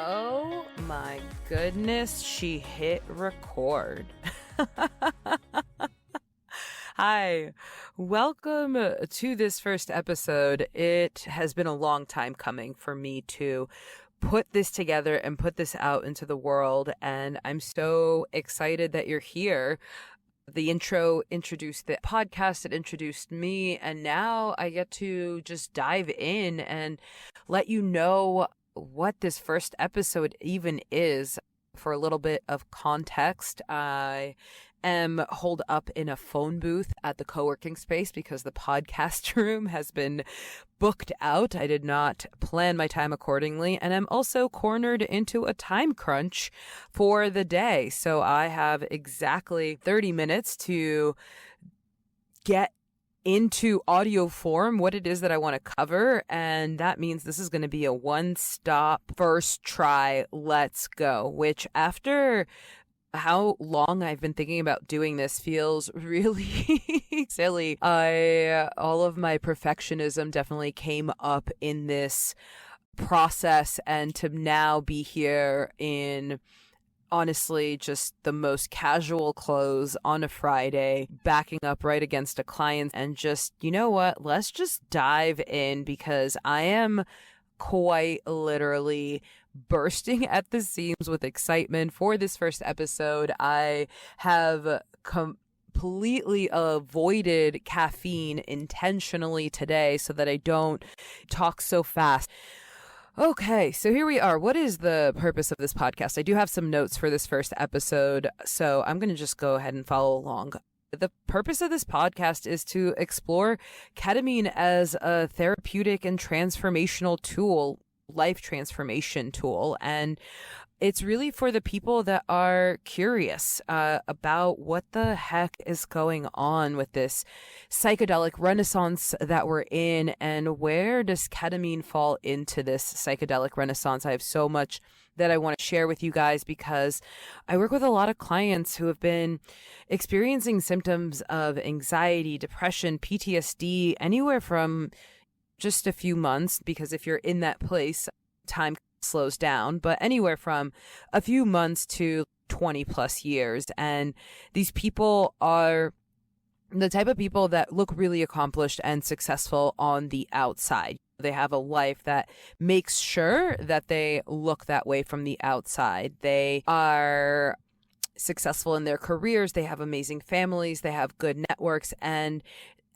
Oh my goodness, she hit record. Hi, welcome to this first episode. It has been a long time coming for me to put this together and put this out into the world, and I'm so excited that you're here. The intro introduced the podcast, it introduced me, and now I get to just dive in and let you know what this first episode even is. For a little bit of context, I am holed up in a phone booth at the co-working space because the podcast room has been booked out. I did not plan my time accordingly, and I'm also cornered into a time crunch for the day. So I have exactly 30 minutes to get into audio form what it is that I want to cover, and that means this is going to be a one-stop, first try, let's go, which after how long I've been thinking about doing this feels really silly. All of my perfectionism definitely came up in this process, and to now be here in honestly just the most casual clothes on a Friday, backing up right against a client, and just, you know what, let's just dive in because I am quite literally bursting at the seams with excitement for this first episode. I have completely avoided caffeine intentionally today so that I don't talk so fast. Okay, so here we are. What is the purpose of this podcast? I do have some notes for this first episode, so I'm going to just go ahead and follow along. The purpose of this podcast is to explore ketamine as a therapeutic and transformational tool, life transformation tool, and it's really for the people that are curious about what the heck is going on with this psychedelic renaissance that we're in, and where does ketamine fall into this psychedelic renaissance. I have so much that I want to share with you guys because I work with a lot of clients who have been experiencing symptoms of anxiety, depression, PTSD, anywhere from just a few months, because if you're in that place, time slows down, but anywhere from a few months to 20 plus years. And these people are the type of people that look really accomplished and successful on the outside. They have a life that makes sure that they look that way from the outside. They are successful in their careers. They have amazing families. They have good networks. And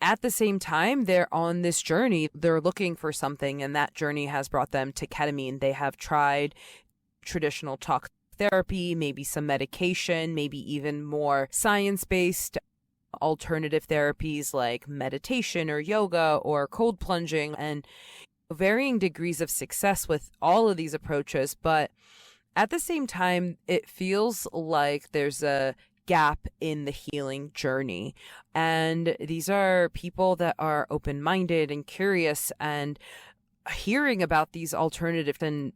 at the same time, they're on this journey. They're looking for something, and that journey has brought them to ketamine. They have tried traditional talk therapy, maybe some medication, maybe even more science-based alternative therapies like meditation or yoga or cold plunging, and varying degrees of success with all of these approaches. But at the same time, it feels like there's a gap in the healing journey. And these are people that are open-minded and curious and hearing about these alternative and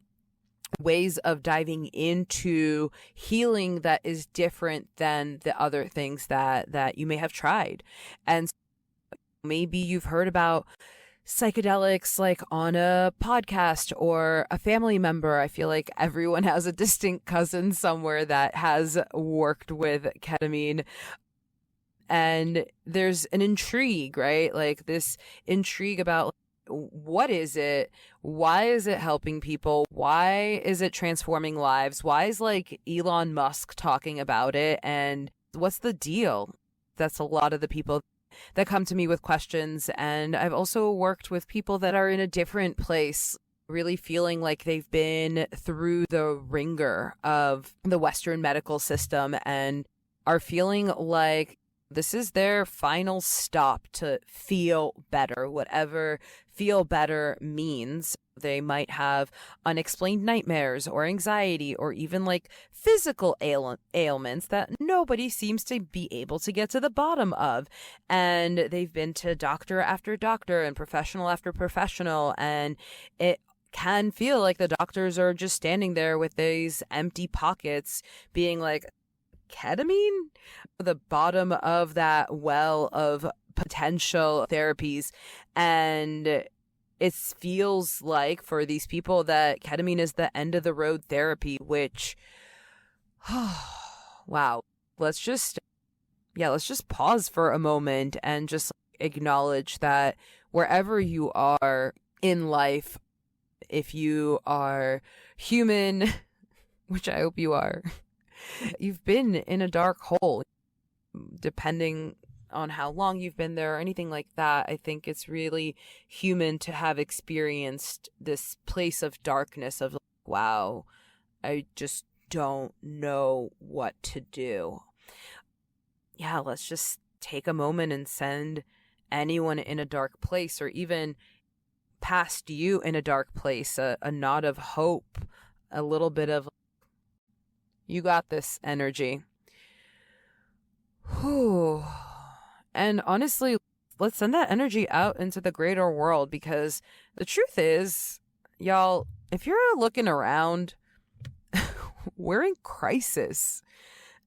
ways of diving into healing that is different than the other things that you may have tried. And maybe you've heard about psychedelics like on a podcast or a family member. I feel like everyone has a distant cousin somewhere that has worked with ketamine. And there's an intrigue, right? Like this intrigue about what is it? Why is it helping people? Why is it transforming lives? Why is like Elon Musk talking about it? And what's the deal? That's a lot of the people that come to me with questions. And I've also worked with people that are in a different place, really feeling like they've been through the ringer of the Western medical system and are feeling like this is their final stop to feel better, whatever feel better means. They might have unexplained nightmares or anxiety or even like physical ailments that nobody seems to be able to get to the bottom of. And they've been to doctor after doctor and professional after professional, and it can feel like the doctors are just standing there with these empty pockets being like, ketamine? The bottom of that well of potential therapies. And it feels like for these people that ketamine is the end of the road therapy, which, wow, let's just pause for a moment and just acknowledge that wherever you are in life, if you are human, which I hope you are, you've been in a dark hole. Depending on how long you've been there or anything like that, I think it's really human to have experienced this place of darkness of, wow, I just don't know what to do. Yeah, let's just take a moment and send anyone in a dark place, or even past you in a dark place, a nod of hope, a little bit of, you got this energy. Whew. And honestly, let's send that energy out into the greater world, because the truth is, y'all, if you're looking around, we're in crisis.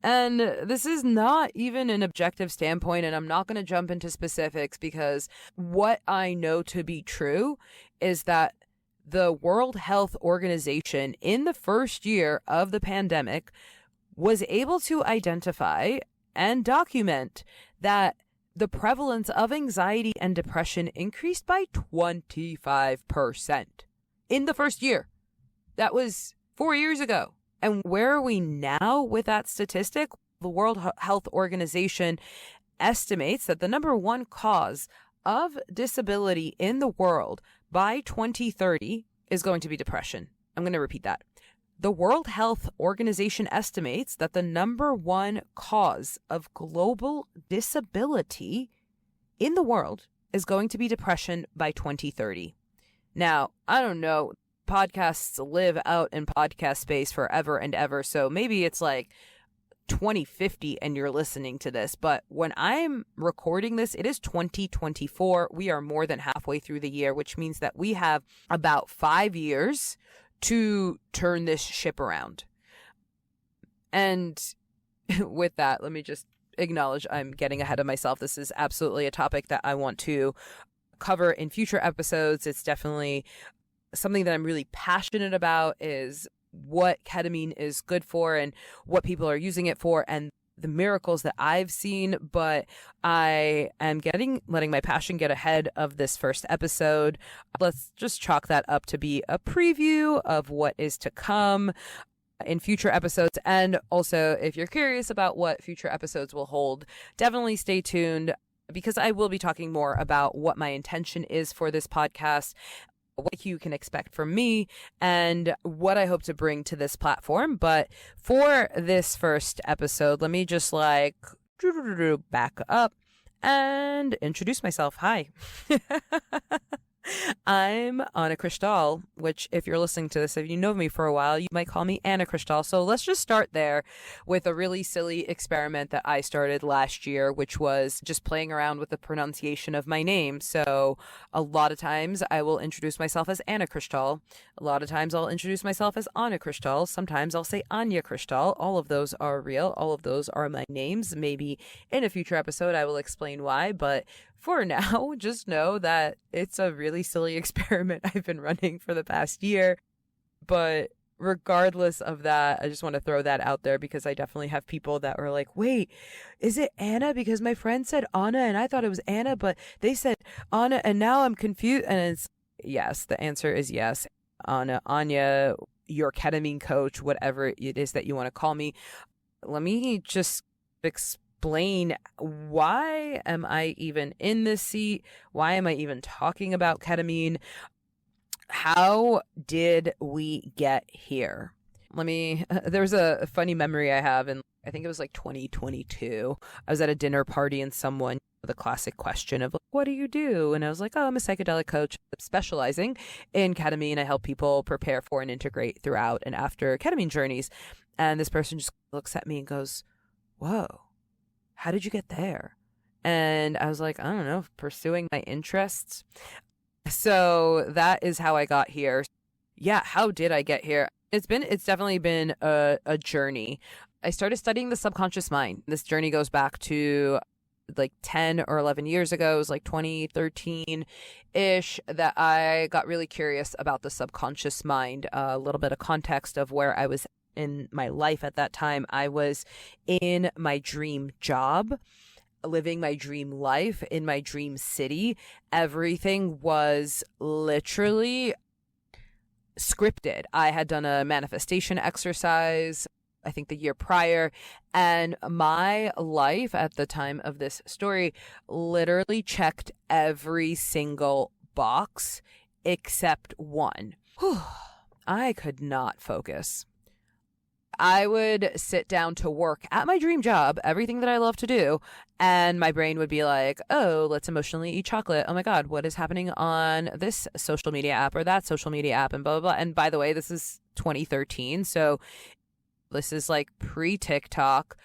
And this is not even an objective standpoint, and I'm not going to jump into specifics, because what I know to be true is that the World Health Organization in the first year of the pandemic was able to identify and document that the prevalence of anxiety and depression increased by 25% in the first year. That was 4 years ago. And where are we now with that statistic? The World Health Organization estimates that the number one cause of disability in the world by 2030 is going to be depression. I'm going to repeat that. The World Health Organization estimates that the number one cause of global disability in the world is going to be depression by 2030. Now, I don't know. Podcasts live out in podcast space forever and ever. So maybe it's like 2050 and you're listening to this. But when I'm recording this, it is 2024. We are more than halfway through the year, which means that we have about 5 years to turn this ship around. And with that, let me just acknowledge I'm getting ahead of myself. This is absolutely a topic that I want to cover in future episodes. It's definitely something that I'm really passionate about, is what ketamine is good for and what people are using it for and the miracles that I've seen. But I am letting my passion get ahead of this first episode. Let's just chalk that up to be a preview of what is to come in future episodes. And also, if you're curious about what future episodes will hold, definitely stay tuned, because I will be talking more about what my intention is for this podcast, what you can expect from me, and what I hope to bring to this platform. But for this first episode, let me just back up and introduce myself. Hi. I'm Anna Krishtal, which, if you're listening to this, if you know me for a while, you might call me Anna Krishtal. So let's just start there with a really silly experiment that I started last year, which was just playing around with the pronunciation of my name. So a lot of times I will introduce myself as Anna Krishtal. A lot of times I'll introduce myself as Anna Krishtal. Sometimes I'll say Anya Krishtal. All of those are real. All of those are my names. Maybe in a future episode I will explain why, but for now, just know that it's a really silly experiment I've been running for the past year. But regardless of that, I just want to throw that out there, because I definitely have people that were like, wait, is it Anna? Because my friend said Anna and I thought it was Anna, but they said Anna and now I'm confused. And it's yes, the answer is yes. Anna, Anya, your ketamine coach, whatever it is that you want to call me. Let me just explain why am I even in this seat? Why am I even talking about ketamine? How did we get here? There's a funny memory I have, and I think it was like 2022. I was at a dinner party and someone, the classic question of, what do you do? And I was like, oh, I'm a psychedelic coach specializing in ketamine. I help people prepare for and integrate throughout and after ketamine journeys. And this person just looks at me and goes, whoa, how did you get there? And I was like, I don't know, pursuing my interests. So that is how I got here. Yeah, how did I get here? It's definitely been a journey. I started studying the subconscious mind. This journey goes back to like 10 or 11 years ago, it was like 2013-ish, that I got really curious about the subconscious mind. A little bit of context of where I was in my life at that time. I was in my dream job, living my dream life in my dream city. Everything was literally scripted. I had done a manifestation exercise, I think the year prior, and my life at the time of this story literally checked every single box except one. I could not focus. I would sit down to work at my dream job, everything that I love to do, and my brain would be like, oh, let's emotionally eat chocolate. Oh my God, what is happening on this social media app or that social media app, and blah, blah, blah. And by the way, this is 2013, so this is like pre-TikTok,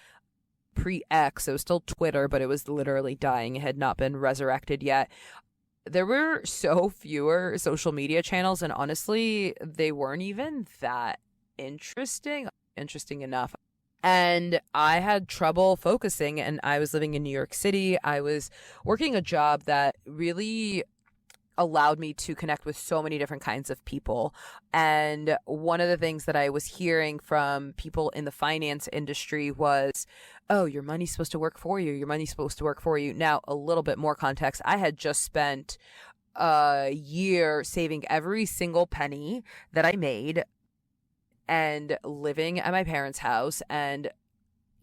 pre-X. It was still Twitter, but it was literally dying. It had not been resurrected yet. There were so fewer social media channels, and honestly, they weren't even that interesting enough. And I had trouble focusing, and I was living in New York City. I was working a job that really allowed me to connect with so many different kinds of people. And one of the things that I was hearing from people in the finance industry was, oh, your money's supposed to work for you. Your money's supposed to work for you. Now, a little bit more context. I had just spent a year saving every single penny that I made and living at my parents' house and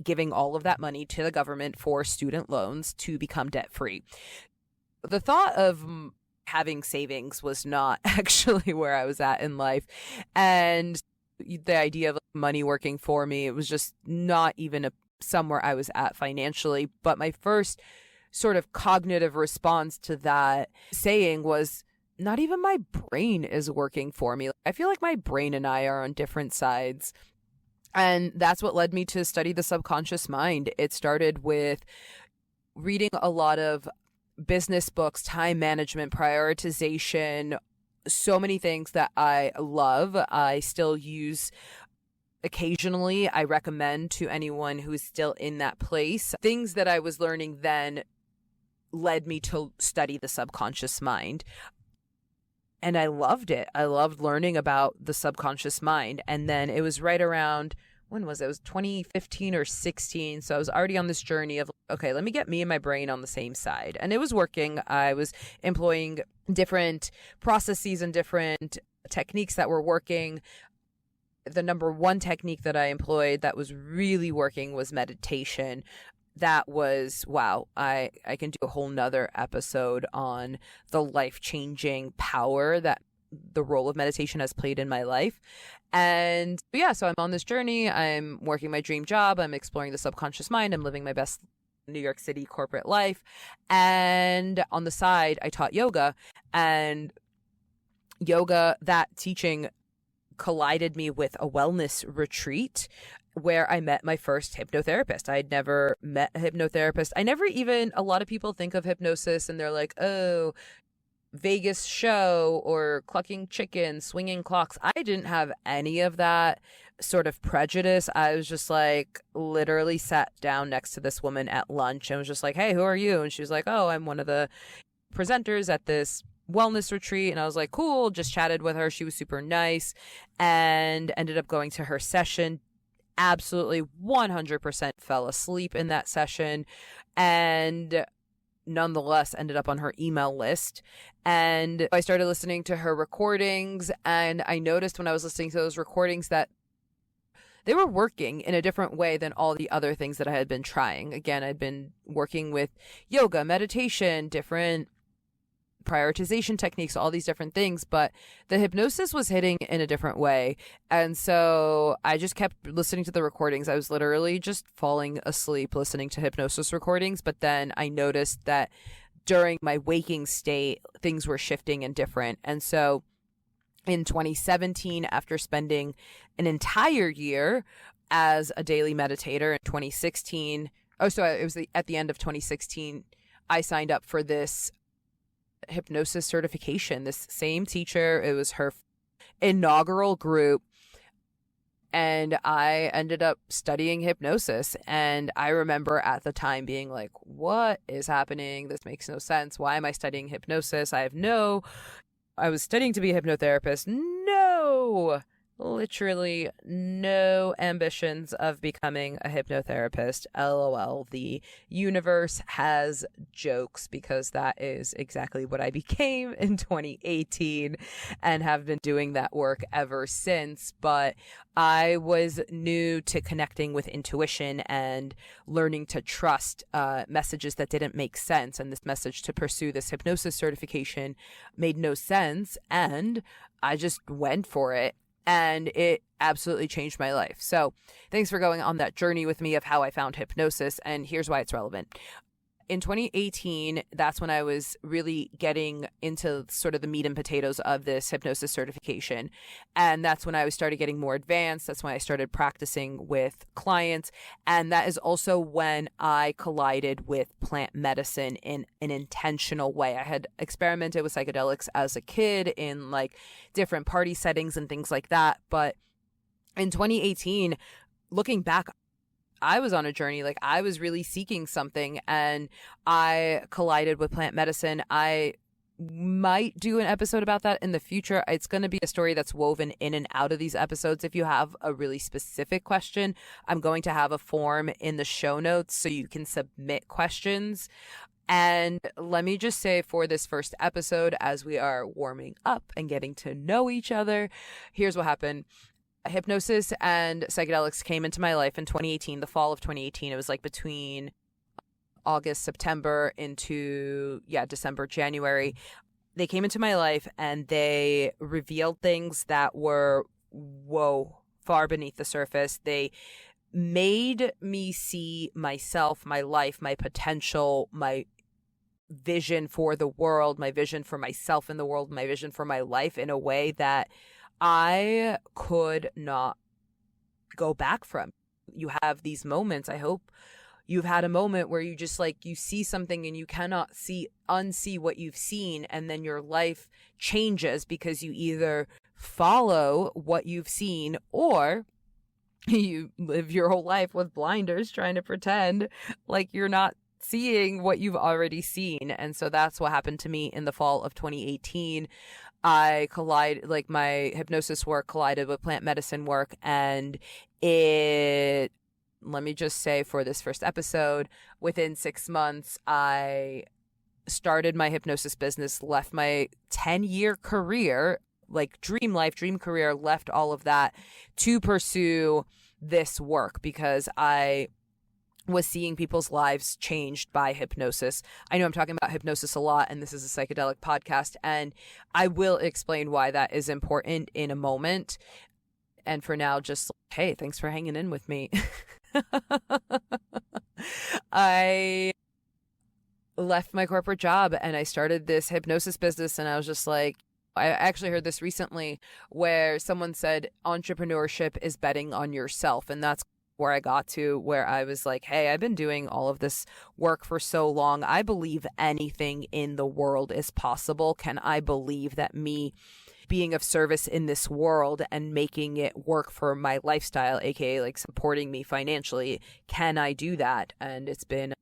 giving all of that money to the government for student loans to become debt free. The thought of having savings was not actually where I was at in life. And the idea of money working for me, it was just not even somewhere I was at financially. But my first sort of cognitive response to that saying was, not even my brain is working for me. I feel like my brain and I are on different sides. And that's what led me to study the subconscious mind. It started with reading a lot of business books, time management, prioritization, so many things that I love. I still use occasionally. I recommend to anyone who is still in that place. Things that I was learning then led me to study the subconscious mind. And I loved it. I loved learning about the subconscious mind. And then it was right around, when was it? It was 2015 or 16. So I was already on this journey of, okay, let me get me and my brain on the same side. And it was working. I was employing different processes and different techniques that were working. The number one technique that I employed that was really working was meditation. That was, wow, I can do a whole nother episode on the life-changing power that the role of meditation has played in my life. And yeah, so I'm on this journey. I'm working my dream job. I'm exploring the subconscious mind. I'm living my best New York City corporate life. And on the side, I taught yoga. And yoga, that teaching collided me with a wellness retreat where I met my first hypnotherapist. I had never met a hypnotherapist. A lot of people think of hypnosis and they're like, oh, Vegas show or clucking chickens, swinging clocks. I didn't have any of that sort of prejudice. I was just like, literally sat down next to this woman at lunch and was just like, hey, who are you? And she was like, oh, I'm one of the presenters at this wellness retreat. And I was like, cool, just chatted with her. She was super nice and ended up going to her session. Absolutely 100% fell asleep in that session and nonetheless ended up on her email list. And I started listening to her recordings, and I noticed when I was listening to those recordings that they were working in a different way than all the other things that I had been trying. Again, I'd been working with yoga, meditation, different prioritization techniques, all these different things, but the hypnosis was hitting in a different way. And so I just kept listening to the recordings. I was literally just falling asleep listening to hypnosis recordings. But then I noticed that during my waking state, things were shifting and different. And so in 2017, after spending an entire year as a daily meditator in 2016, it was at the end of 2016, I signed up for this hypnosis certification. This same teacher, it was her inaugural group, And I ended up studying hypnosis. And I remember at the time being like, what is happening? This makes no sense. Why am I studying hypnosis? I was studying to be a hypnotherapist. No, literally no ambitions of becoming a hypnotherapist. LOL. The universe has jokes, because that is exactly what I became in 2018 and have been doing that work ever since. But I was new to connecting with intuition and learning to trust messages that didn't make sense. And this message to pursue this hypnosis certification made no sense. And I just went for it. And it absolutely changed my life. So thanks for going on that journey with me of how I found hypnosis. And here's why it's relevant. In 2018, that's when I was really getting into sort of the meat and potatoes of this hypnosis certification. And that's when I started getting more advanced. That's when I started practicing with clients. And that is also when I collided with plant medicine in an intentional way. I had experimented with psychedelics as a kid in like different party settings and things like that. But in 2018, looking back, I was on a journey. Like, I was really seeking something, and I collided with plant medicine. I might do an episode about that in the future. It's going to be a story that's woven in and out of these episodes. If you have a really specific question, I'm going to have a form in the show notes so you can submit questions. And let me just say, for this first episode, as we are warming up and getting to know each other, here's what happened. Hypnosis and psychedelics came into my life in 2018, the fall of 2018. It was like between August, September into, December, January. They came into my life and they revealed things that were, far beneath the surface. They made me see myself, my life, my potential, my vision for the world, my vision for myself in the world, my vision for my life in a way that I could not go back from. You have these moments. I hope you've had a moment where you just like, you see something and you cannot unsee what you've seen. And then your life changes because you either follow what you've seen or you live your whole life with blinders trying to pretend like you're not seeing what you've already seen. And so that's what happened to me in the fall of 2018. My hypnosis work collided with plant medicine work, and let me just say, for this first episode, within 6 months, I started my hypnosis business, left my 10-year career, like dream life, dream career, left all of that to pursue this work because I was seeing people's lives changed by hypnosis. I know I'm talking about hypnosis a lot, and this is a psychedelic podcast, and I will explain why that is important in a moment. And for now, just, hey, thanks for hanging in with me. I left my corporate job and I started this hypnosis business, and I was just like, I actually heard this recently where someone said entrepreneurship is betting on yourself, and that's where I got to, where I was like, hey, I've been doing all of this work for so long. I believe anything in the world is possible. Can I believe that me being of service in this world and making it work for my lifestyle, aka like supporting me financially, can I do that? And it's been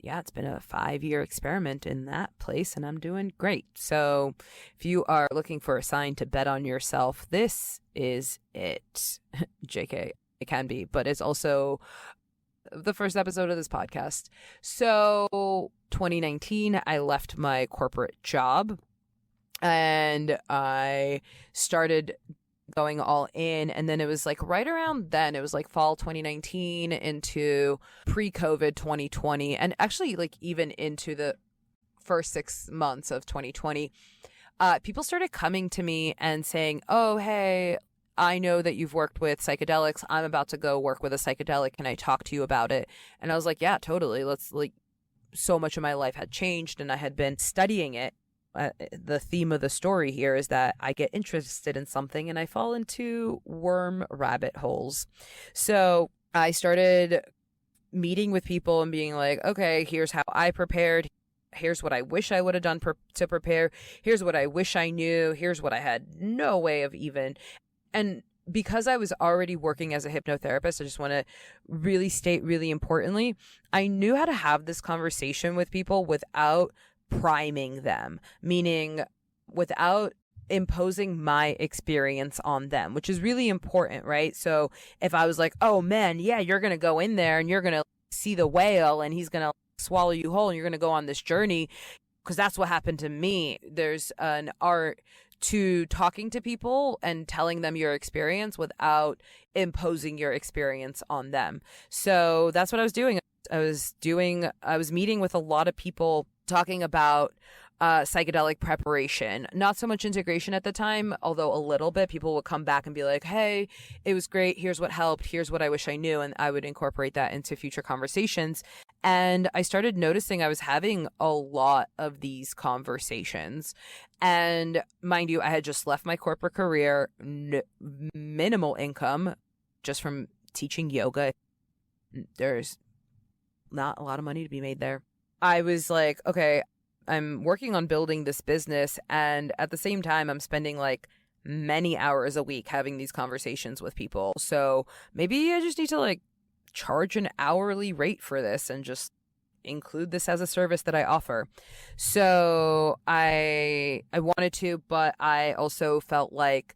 a 5-year experiment in that place, and I'm doing great. So if you are looking for a sign to bet on yourself, this is it. JK. It can be, but it's also the first episode of this podcast. So 2019, I left my corporate job and I started going all in. And then it was like right around then, it was like fall 2019 into pre-COVID 2020. And actually like even into the first 6 months of 2020, people started coming to me and saying, oh, hey, I know that you've worked with psychedelics. I'm about to go work with a psychedelic. Can I talk to you about it? And I was like, yeah, totally. So much of my life had changed and I had been studying it. The theme of the story here is that I get interested in something and I fall into worm rabbit holes. So I started meeting with people and being like, okay, here's how I prepared. Here's what I wish I would have done to prepare. Here's what I wish I knew. Here's what I had no way of even. And because I was already working as a hypnotherapist, I just want to really state really importantly, I knew how to have this conversation with people without priming them, meaning without imposing my experience on them, which is really important, right? So if I was like, oh man, yeah, you're going to go in there and you're going to see the whale and he's going to swallow you whole and you're going to go on this journey, because that's what happened to me. There's an art to talking to people and telling them your experience without imposing your experience on them. So that's what I was doing. I was meeting with a lot of people talking about psychedelic preparation, not so much integration at the time, although a little bit. People would come back and be like, hey, it was great. Here's what helped. Here's what I wish I knew. And I would incorporate that into future conversations. And I started noticing I was having a lot of these conversations. And mind you, I had just left my corporate career, minimal income just from teaching yoga. There's not a lot of money to be made there. I was like, okay, I'm working on building this business, and at the same time, I'm spending like many hours a week having these conversations with people. So maybe I just need to like charge an hourly rate for this and just include this as a service that I offer. So I wanted to, but I also felt like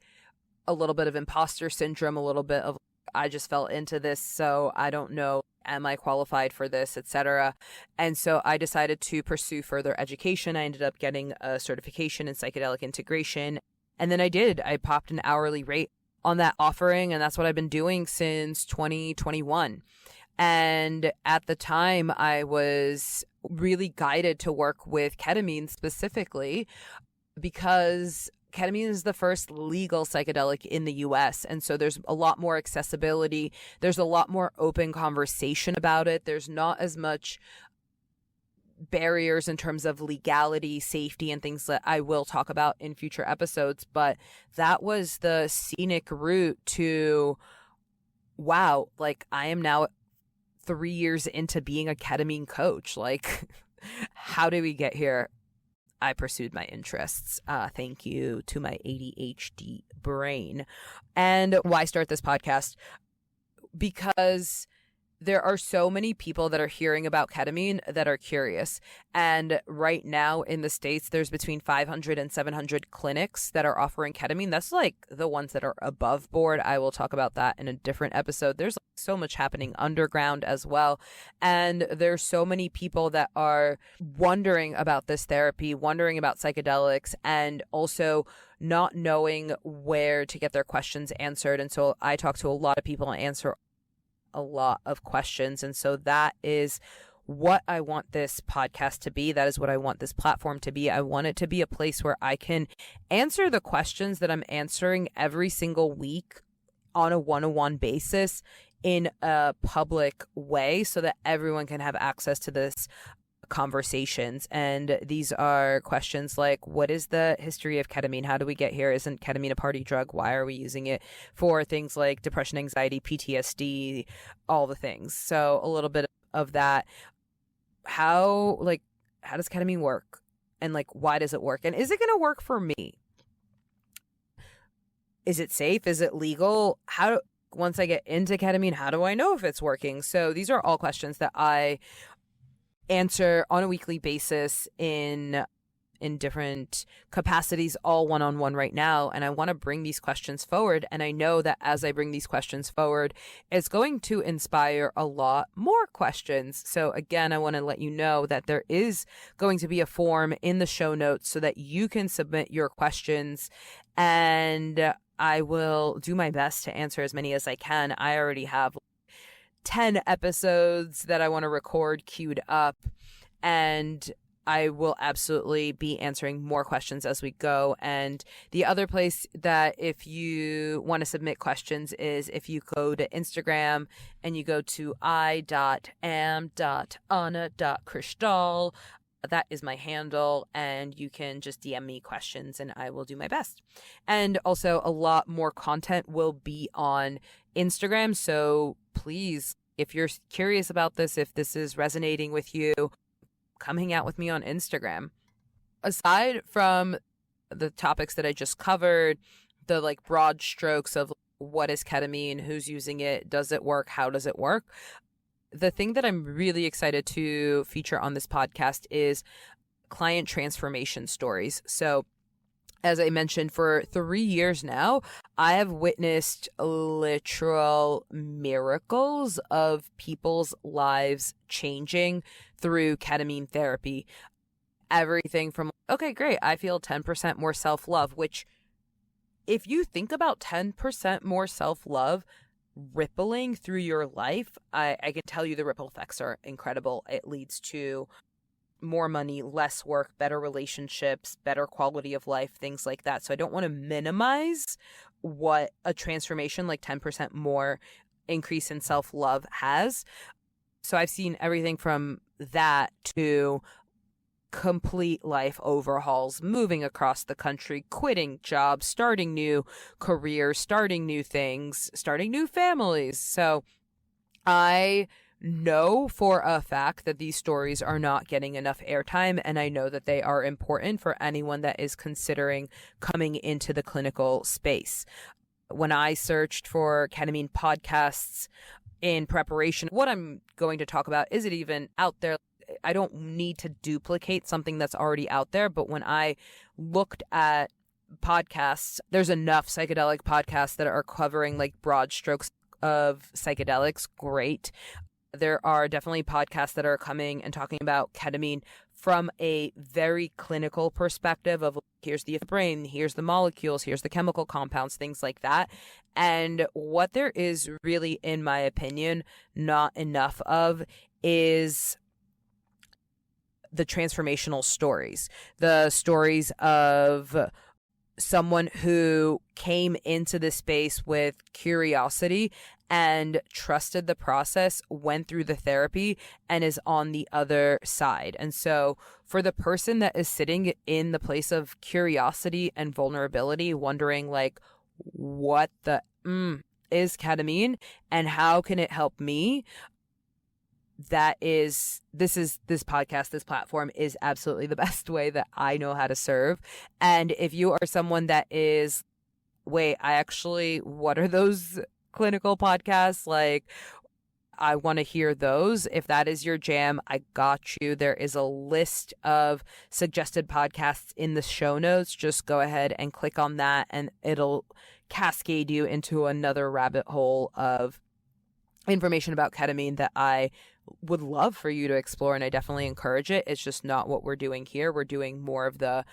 a little bit of imposter syndrome, a little bit of I just fell into this, so I don't know, am I qualified for this, etc. And so I decided to pursue further education. I ended up getting a certification in psychedelic integration. And then I popped an hourly rate on that offering. And that's what I've been doing since 2021. And at the time, I was really guided to work with ketamine specifically because ketamine is the first legal psychedelic in the US. And so there's a lot more accessibility. There's a lot more open conversation about it. There's not as much barriers in terms of legality, safety, and things that I will talk about in future episodes. But that was the scenic route to, wow, like I am now 3 years into being a ketamine coach. Like, how did we get here? I pursued my interests. Thank you to my ADHD brain. And why start this podcast? Because there are so many people that are hearing about ketamine that are curious. And right now in the States, there's between 500 and 700 clinics that are offering ketamine. That's like the ones that are above board. I will talk about that in a different episode. There's so much happening underground as well. And there's so many people that are wondering about this therapy, wondering about psychedelics, and also not knowing where to get their questions answered. And so I talk to a lot of people and answer a lot of questions. And so that is what I want this podcast to be. That is what I want this platform to be. I want it to be a place where I can answer the questions that I'm answering every single week on a one-on-one basis in a public way so that everyone can have access to this conversations. And these are questions like, what is the history of ketamine? How do we get here? Isn't ketamine a party drug? Why are we using it for things like depression, anxiety, PTSD, all the things? So a little bit of that. How does ketamine work? And like, why does it work? And is it going to work for me? Is it safe? Is it legal? Once I get into ketamine, how do I know if it's working? So these are all questions that I answer on a weekly basis in different capacities, all one-on-one right now. And I want to bring these questions forward. And I know that as I bring these questions forward, it's going to inspire a lot more questions. So again, I want to let you know that there is going to be a form in the show notes so that you can submit your questions, and I will do my best to answer as many as I can. I already have 10 episodes that I want to record queued up, and I will absolutely be answering more questions as we go. And the other place that if you want to submit questions is if you go to Instagram and you go to i.am.anna.krishtal. That is my handle, and you can just DM me questions and I will do my best. And also a lot more content will be on Instagram. So please, if you're curious about this, if this is resonating with you, come hang out with me on Instagram. Aside from the topics that I just covered, the like broad strokes of what is ketamine, who's using it, does it work, how does it work. The thing that I'm really excited to feature on this podcast is client transformation stories. So as I mentioned, for 3 years now, I have witnessed literal miracles of people's lives changing through ketamine therapy. Everything from, okay, great, I feel 10% more self-love, which if you think about 10% more self-love rippling through your life, I can tell you the ripple effects are incredible. It leads to more money, less work, better relationships, better quality of life, things like that. So I don't want to minimize what a transformation like 10% more increase in self-love has. So I've seen everything from that to complete life overhauls, moving across the country, quitting jobs, starting new careers, starting new things, starting new families. So I know for a fact that these stories are not getting enough airtime, and I know that they are important for anyone that is considering coming into the clinical space. When I searched for ketamine podcasts in preparation, what I'm going to talk about, is it even out there? I don't need to duplicate something that's already out there, but when I looked at podcasts, there's enough psychedelic podcasts that are covering like broad strokes of psychedelics. Great. There are definitely podcasts that are coming and talking about ketamine from a very clinical perspective of here's the brain, here's the molecules, here's the chemical compounds, things like that. And what there is really, in my opinion, not enough of is the transformational stories, the stories of someone who came into this space with curiosity and trusted the process, went through the therapy, and is on the other side. And so for the person that is sitting in the place of curiosity and vulnerability, wondering like, what the is ketamine and how can it help me? This podcast, this platform is absolutely the best way that I know how to serve. And if you are someone that is, wait, what are those clinical podcasts? Like, I want to hear those. If that is your jam, I got you. There is a list of suggested podcasts in the show notes. Just go ahead and click on that and it'll cascade you into another rabbit hole of information about ketamine that I would love for you to explore, and I definitely encourage it. It's just not what we're doing here. We're doing more of the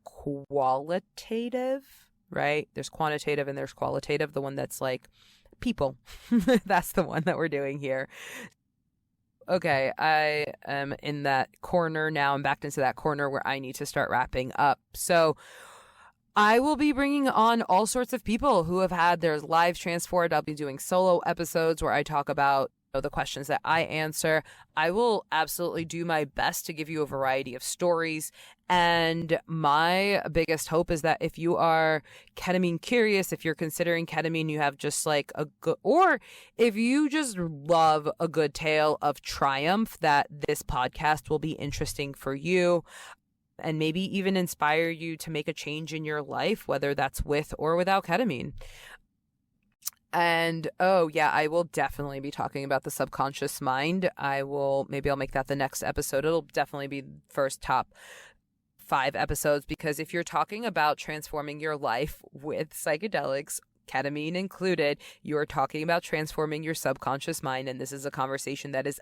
qualitative, right? There's quantitative and there's qualitative, the one that's like people. That's the one that we're doing here. Okay, I am in that corner now. I'm backed into that corner where I need to start wrapping up. So I will be bringing on all sorts of people who have had their lives transformed. I'll be doing solo episodes where I talk about the questions that I answer. I will absolutely do my best to give you a variety of stories. And my biggest hope is that if you are ketamine curious, if you're considering ketamine, you have just like a good, or if you just love a good tale of triumph, that this podcast will be interesting for you and maybe even inspire you to make a change in your life, whether that's with or without ketamine. And I will definitely be talking about the subconscious mind. I'll make that the next episode. It'll definitely be first top 5 episodes, because if you're talking about transforming your life with psychedelics, ketamine included, you're talking about transforming your subconscious mind. And this is a conversation that is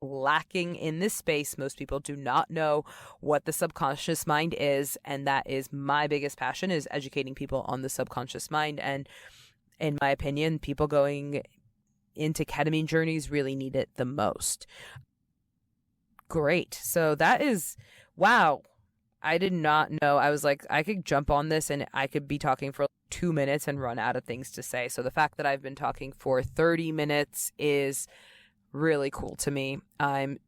lacking in this space. Most people do not know what the subconscious mind is. And that is my biggest passion, is educating people on the subconscious mind. And in my opinion, people going into ketamine journeys really need it the most. Great. So that is, wow. I did not know. I was like, I could jump on this and I could be talking for 2 minutes and run out of things to say. So the fact that I've been talking for 30 minutes is really cool to me. I'm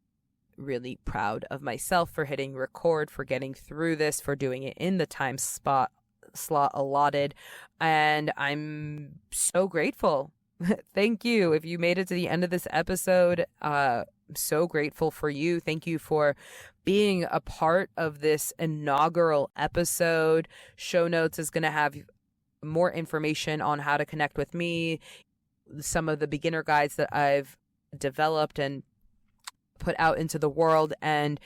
really proud of myself for hitting record, for getting through this, for doing it in the time slot allotted, and I'm so grateful. Thank you. If you made it to the end of this episode, I'm so grateful for you. Thank you for being a part of this inaugural episode. Show notes is going to have more information on how to connect with me, some of the beginner guides that I've developed and put out into the world. And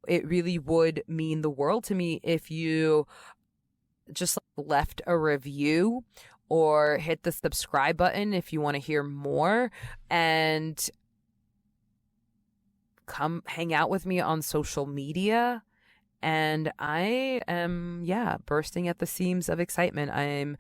it really would mean the world to me if you just left a review or hit the subscribe button if you want to hear more, and come hang out with me on social media. And I am, bursting at the seams of excitement. I'm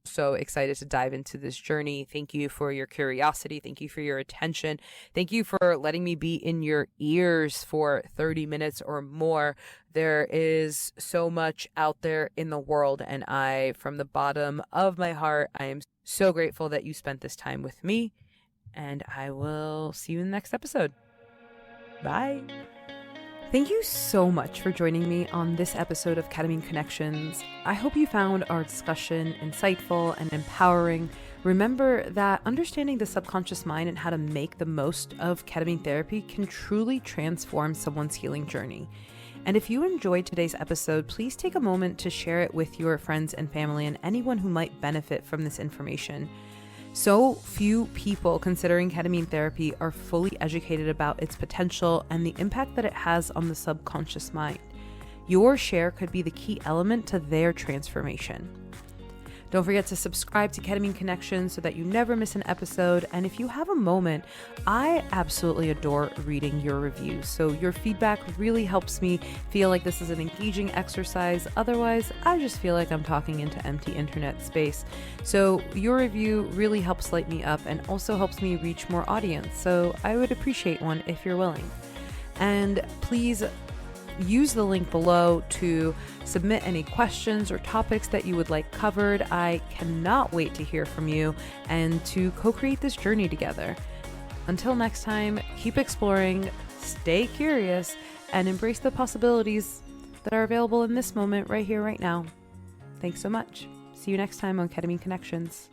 so excited to dive into this journey. Thank you for your curiosity. Thank you for your attention. Thank you for letting me be in your ears for 30 minutes or more. There is so much out there in the world, and I, from the bottom of my heart, I am so grateful that you spent this time with me, and I will see you in the next episode. Bye. Thank you so much for joining me on this episode of Ketamine Connections. I hope you found our discussion insightful and empowering. Remember that understanding the subconscious mind and how to make the most of ketamine therapy can truly transform someone's healing journey. And if you enjoyed today's episode, please take a moment to share it with your friends and family and anyone who might benefit from this information. So few people considering ketamine therapy are fully educated about its potential and the impact that it has on the subconscious mind. Your share could be the key element to their transformation. Don't forget to subscribe to Ketamine Connections so that you never miss an episode. And if you have a moment, I absolutely adore reading your reviews. So your feedback really helps me feel like this is an engaging exercise. Otherwise, I just feel like I'm talking into empty internet space. So your review really helps light me up and also helps me reach more audience. So I would appreciate one if you're willing. And please use the link below to submit any questions or topics that you would like covered. I cannot wait to hear from you and to co-create this journey together. Until next time, keep exploring, stay curious, and embrace the possibilities that are available in this moment right here, right now. Thanks so much. See you next time on Ketamine Connections.